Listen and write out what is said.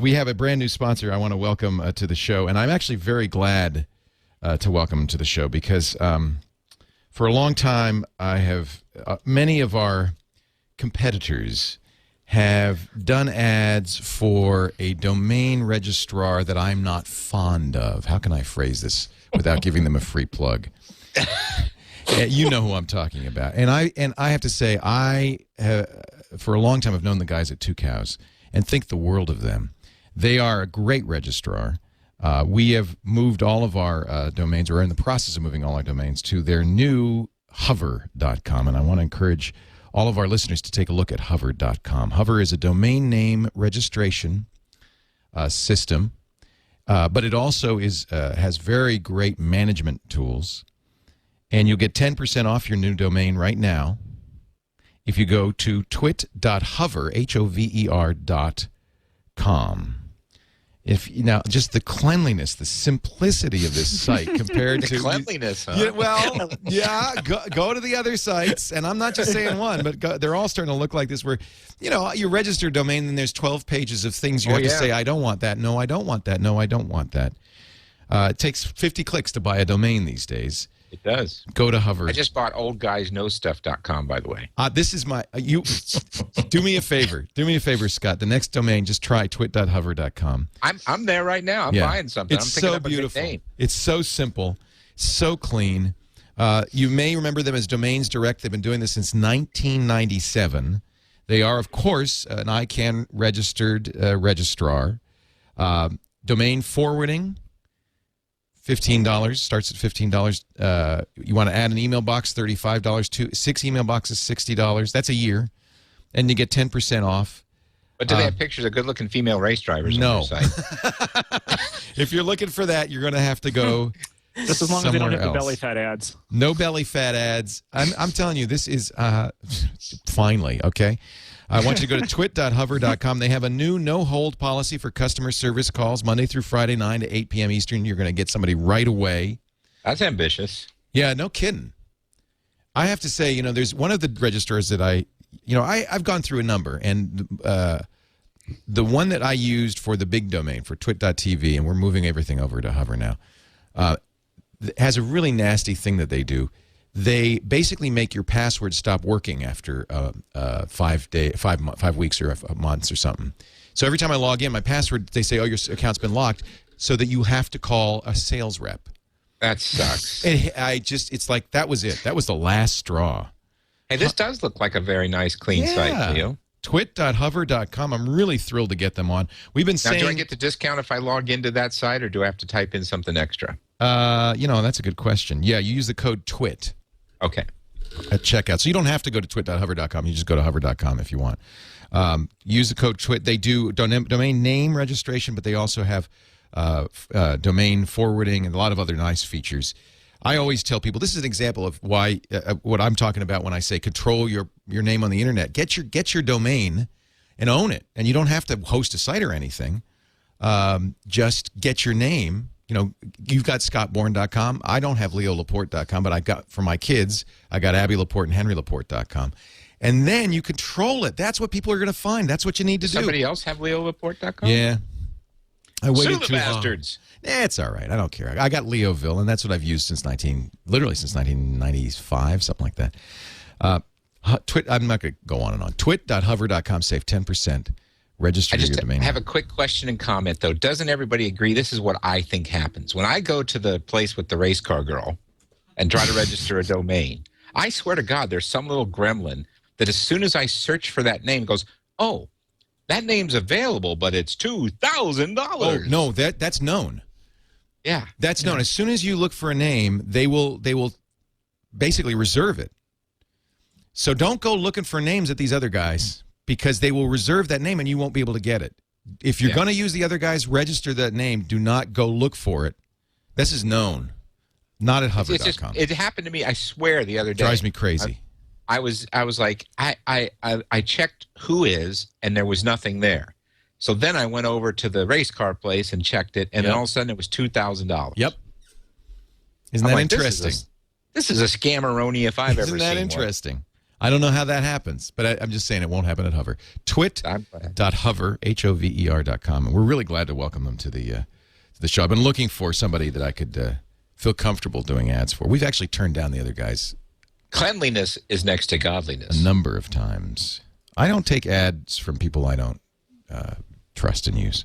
we have a brand new sponsor I want to welcome to the show, and I'm actually very glad to welcome him to the show because for a long time I have many of our competitors have done ads for a domain registrar that I'm not fond of. How can I phrase this without giving them a free plug? You know who I'm talking about. And I have to say, for a long time, I've known the guys at Two Cows and think the world of them. They are a great registrar. We have moved all of our domains, or are in the process of moving all our domains, to their new hover.com. And I want to encourage all of our listeners to take a look at hover.com. Hover is a domain name registration system, but it also has very great management tools. And you'll get 10% off your new domain right now if you go to twit.hover, hover.com. Now, just the cleanliness, the simplicity of this site compared to... The cleanliness, huh? Yeah, well, yeah, go to the other sites, and I'm not just saying one, but they're all starting to look like this where, you register a domain, and there's 12 pages of things you have to say, I don't want that, no, I don't want that, no, I don't want that. It takes 50 clicks to buy a domain these days. It does. Go to Hover. I just bought oldguysknowstuff.com, by the way. This is my... do me a favor. Do me a favor, Scott. The next domain, just try twit.hover.com. I'm there right now. I'm buying something. It's I'm thinking so up a beautiful. good name. It's so simple, so clean. You may remember them as Domains Direct. They've been doing this since 1997. They are, of course, an ICANN registered registrar. Domain forwarding, $15, starts at $15. You want to add an email box, $35. 6 email boxes, $60. That's a year. And you get 10% off. But do they have pictures of good-looking female race drivers on their site? If you're looking for that, you're going to have to go just as long as they don't have the belly fat ads. No belly fat ads. I'm telling you, this is finally, okay? I want you to go to twit.hover.com. They have a new no-hold policy for customer service calls Monday through Friday, 9 to 8 p.m. Eastern. You're going to get somebody right away. That's ambitious. Yeah, no kidding. I have to say, there's one of the registrars that I've gone through a number, and the one that I used for the big domain, for twit.tv, and we're moving everything over to Hover now, has a really nasty thing that they do. They basically make your password stop working after 5 weeks or months or something. So every time I log in, my password, they say, oh, your account's been locked, so that you have to call a sales rep. That sucks. It's like that was it. That was the last straw. Hey, this does look like a very nice, clean site, Leo. Twit.hover.com. I'm really thrilled to get them on. We've been saying... Now, do I get the discount if I log into that site, or do I have to type in something extra? That's a good question. Yeah, you use the code TWIT. Okay. At checkout. So you don't have to go to twit.hover.com. You just go to hover.com if you want. Use the code TWIT. They do domain name registration, but they also have domain forwarding and a lot of other nice features. I always tell people, this is an example of why what I'm talking about when I say control your name on the internet. Get your domain and own it. And you don't have to host a site or anything. Just get your name. You've got scottbourne.com. I don't have leolaporte.com, but I got, for my kids, I got Abby Laporte and henrylaporte.com. And then you control it. That's what people are going to find. That's what you need to do. Somebody else have leolaporte.com? Yeah. I waited Sue the too bastards. long. It's all right. I don't care. I got Leoville, and that's what I've used since 1995, something like that. I'm not going to go on and on. Twit.hover.com, save 10%. Register your domain. I have a quick question and comment, though. Doesn't everybody agree? This is what I think happens. When I go to the place with the race car girl and try to register a domain, I swear to God, there's some little gremlin that as soon as I search for that name goes, oh, that name's available, but it's $2,000. Oh, no, that's known. Yeah. That's known. As soon as you look for a name, they will basically reserve it. So don't go looking for names at these other guys, because they will reserve that name and you won't be able to get it. If you're going to use the other guys, register that name. Do not go look for it. This is known. Not at hover.com. It happened to me, I swear, the other day. Drives me crazy. I was like, I checked who is, and there was nothing there. So then I went over to the race car place and checked it, and then all of a sudden it was $2,000. Yep. Isn't that interesting? This is a scammeroni if I've ever seen one. Isn't that interesting? I don't know how that happens, but I'm just saying it won't happen at Hover. Twit.hover, HOVER.com. And we're really glad to welcome them to the show. I've been looking for somebody that I could feel comfortable doing ads for. We've actually turned down the other guys. Cleanliness is next to godliness. A number of times. I don't take ads from people I don't trust and use.